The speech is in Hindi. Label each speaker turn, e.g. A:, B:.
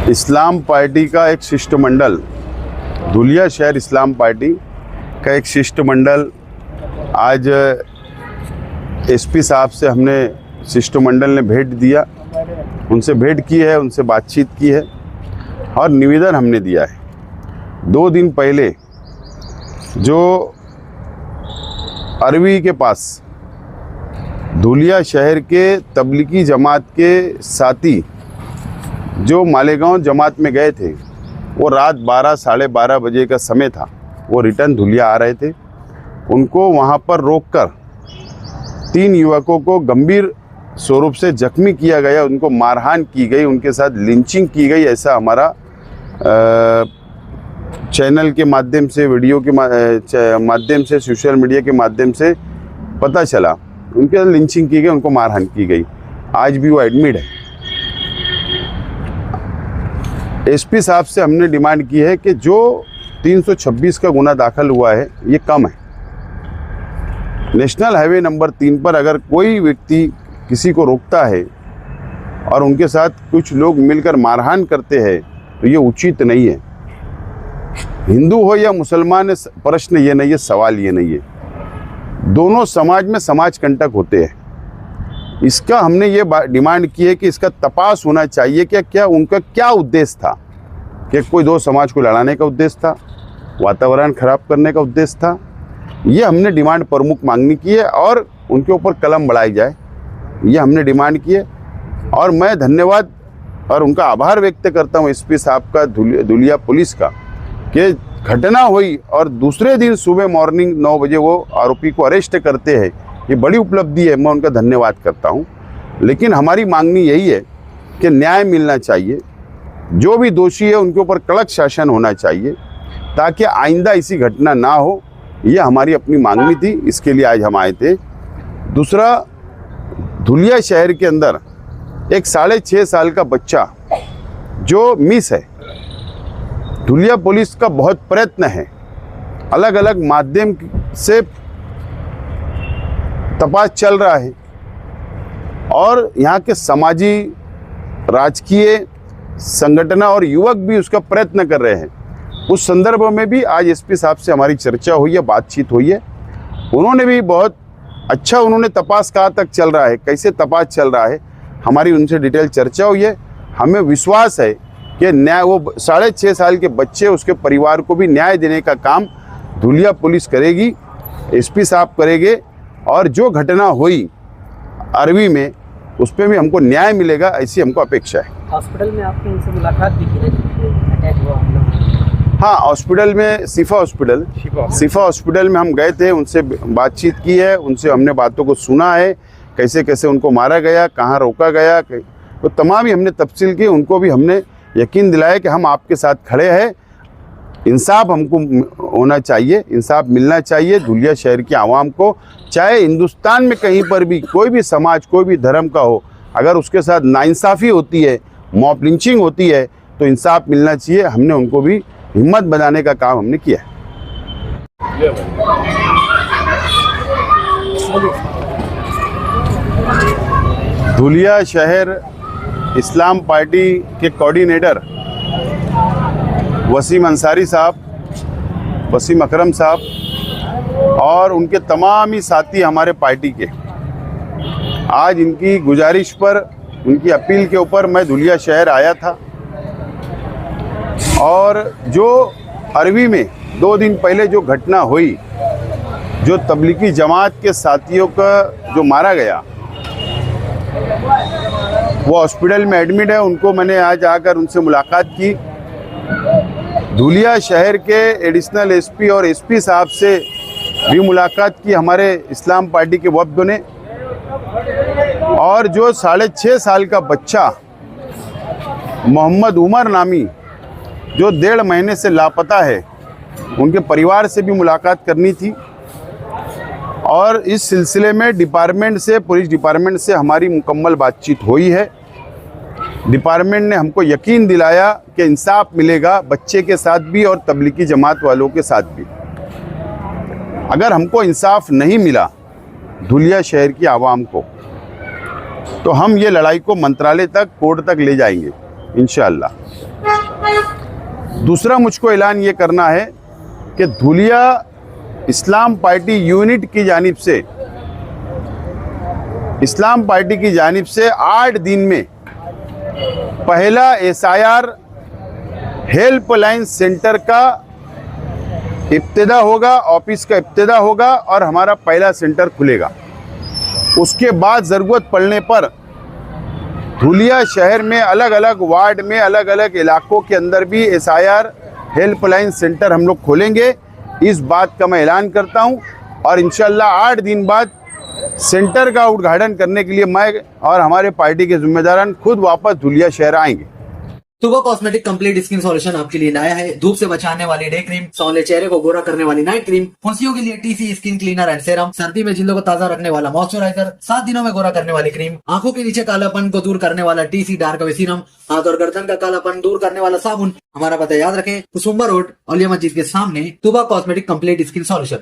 A: इस्लाम पार्टी का एक शिष्टमंडल, धुलिया शहर इस्लाम पार्टी का एक शिष्टमंडल आज एसपी साहब से हमने शिष्टमंडल ने भेंट दिया, उनसे भेंट की है, उनसे बातचीत की है और निवेदन हमने दिया है। 2 दिन पहले जो अरवी के पास धुलिया शहर के तबलीगी जमात के साथी जो मालेगांव जमात में गए थे, वो रात 12 साढ़े 12 बजे का समय था, वो रिटर्न धुलिया आ रहे थे। उनको वहाँ पर रोककर 3 युवकों को गंभीर स्वरूप से जख्मी किया गया, उनको मारहान की गई, उनके साथ लिंचिंग की गई, ऐसा हमारा चैनल के माध्यम से, वीडियो के माध्यम से, सोशल मीडिया के माध्यम से पता चला। उनके साथ लिंचिंग की गई, उनको मारहान की गई। आज भी वो एडमिट है। एसपी साहब से हमने डिमांड की है कि जो 326 का गुना दाखिल हुआ है ये कम है। नेशनल हाईवे नंबर 3 पर अगर कोई व्यक्ति किसी को रोकता है और उनके साथ कुछ लोग मिलकर मारहान करते हैं तो ये उचित नहीं है। हिंदू हो या मुसलमान, प्रश्न ये नहीं है, सवाल ये नहीं है। दोनों समाज में समाज कंटक होते हैं। इसका हमने ये डिमांड की है कि इसका तपास होना चाहिए कि क्या उनका क्या उद्देश्य था, कि कोई 2 समाज को लड़ाने का उद्देश्य था, वातावरण खराब करने का उद्देश्य था। ये हमने डिमांड प्रमुख मांगनी की है और उनके ऊपर कलम बढ़ाई जाए, ये हमने डिमांड की है। और मैं धन्यवाद और उनका आभार व्यक्त करता हूँ एसपी साहब का, धुलिया पुलिस का, कि घटना हुई और दूसरे दिन सुबह मॉर्निंग 9 बजे वो आरोपी को अरेस्ट करते हैं। ये बड़ी उपलब्धि है, मैं उनका धन्यवाद करता हूँ। लेकिन हमारी मांगनी यही है कि न्याय मिलना चाहिए, जो भी दोषी है उनके ऊपर कड़क शासन होना चाहिए ताकि आइंदा ऐसी घटना ना हो। ये हमारी अपनी मांगनी थी, इसके लिए आज हम आए थे। दूसरा, धुलिया शहर के अंदर एक 6.5 साल का बच्चा जो मिस है, धुलिया पुलिस का बहुत प्रयत्न है, अलग अलग माध्यम से तपास चल रहा है और यहाँ के समाजी, राजकीय संगठन और युवक भी उसका प्रयत्न कर रहे हैं। उस संदर्भ में भी आज एसपी साहब से हमारी चर्चा हुई है, बातचीत हुई है। उन्होंने भी बहुत अच्छा, उन्होंने तपास कहाँ तक चल रहा है, कैसे तपास चल रहा है, हमारी उनसे डिटेल चर्चा हुई है। हमें विश्वास है कि न्याय, वो 6.5 साल के बच्चे, उसके परिवार को भी न्याय देने का काम धुलिया पुलिस करेगी, एसपी साहब करेंगे। और जो घटना हुई अरवी में, उस पर भी हमको न्याय मिलेगा, ऐसी हमको अपेक्षा है।
B: हॉस्पिटल में आपने उनसे मुलाकात भी की है, अटैक हुआ?
A: हाँ, हॉस्पिटल में, शिफा हॉस्पिटल में हम गए थे, उनसे बातचीत की है, उनसे हमने बातों को सुना है, कैसे कैसे उनको मारा गया, कहाँ रोका गया, तो तमाम ही हमने तफसील की। उनको भी हमने यकीन दिलाया कि हम आपके साथ खड़े हैं, इंसाफ हमको होना चाहिए, इंसाफ मिलना चाहिए धुलिया शहर की आवाम को। चाहे हिंदुस्तान में कहीं पर भी कोई भी समाज, कोई भी धर्म का हो, अगर उसके साथ नाइंसाफ़ी होती है, मॉब लिंचिंग होती है, तो इंसाफ मिलना चाहिए। हमने उनको भी हिम्मत बनाने का काम हमने किया है। धुलिया शहर इस्लाम पार्टी के कोऑर्डिनेटर वसीम अंसारी साहब, वसीम अकरम साहब और उनके तमाम ही साथी हमारे पार्टी के, आज इनकी गुजारिश पर, उनकी अपील के ऊपर मैं धुलिया शहर आया था। और जो अरवी में 2 दिन पहले जो घटना हुई, जो तबलीगी जमात के साथियों का जो मारा गया, वो हॉस्पिटल में एडमिट है। उनको मैंने आज आकर उनसे मुलाकात की। धुलिया शहर के एडिशनल एसपी और एसपी साहब से भी मुलाकात की हमारे इस्लाम पार्टी के वफ्द ने। और जो 6.5 साल का बच्चा मोहम्मद उमर नामी, जो 1.5 महीने से लापता है, उनके परिवार से भी मुलाकात करनी थी। और इस सिलसिले में डिपार्टमेंट से, पुलिस डिपार्टमेंट से हमारी मुकम्मल बातचीत हुई है। डिपार्टमेंट ने हमको यकीन दिलाया कि इंसाफ मिलेगा बच्चे के साथ भी और तबलीगी जमात वालों के साथ भी। अगर हमको इंसाफ नहीं मिला धुलिया शहर की आवाम को, तो हम ये लड़ाई को मंत्रालय तक, कोर्ट तक ले जाएंगे। इंशाअल्लाह। दूसरा मुझको ऐलान ये करना है कि धुलिया इस्लाम पार्टी यूनिट की जानिब से 8 दिन में पहला SIR हेल्पलाइन सेंटर का इब्तिदा होगा, ऑफिस का इब्तिदा होगा और हमारा पहला सेंटर खुलेगा। उसके बाद ज़रूरत पड़ने पर धुलिया शहर में अलग अलग वार्ड में अलग अलग इलाकों के अंदर भी SIR हेल्पलाइन सेंटर हम लोग खोलेंगे। इस बात का मैं ऐलान करता हूं और इंशाल्लाह 8 दिन बाद सेंटर का उद्घाटन करने के लिए मैं और हमारे पार्टी के जिम्मेदारान खुद वापस धुलिया शहर आएंगे।
C: तुबा कॉस्मेटिक कंप्लीट स्किन सॉल्यूशन आपके लिए नया है। धूप से बचाने वाली डे क्रीम, सौंले चेहरे को गोरा करने वाली नाइट क्रीम, फुंसियों के लिए TC skin cleaner and serum, सर्दी में जिल्दों को ताजा रखने वाला मॉइस्चराइजर, 7 दिनों में गोरा करने वाली क्रीम, आंखों के नीचे कालापन को दूर करने वाला TC डार्क वे सीरम, हाथ और गर्दन का कालापन दूर करने वाला साबुन। हमारा पता याद रखें, कुसुम्बा रोड, औलिया मस्जिद के सामने, तुबा कॉस्मेटिक कंप्लीट स्किन सॉल्यूशन।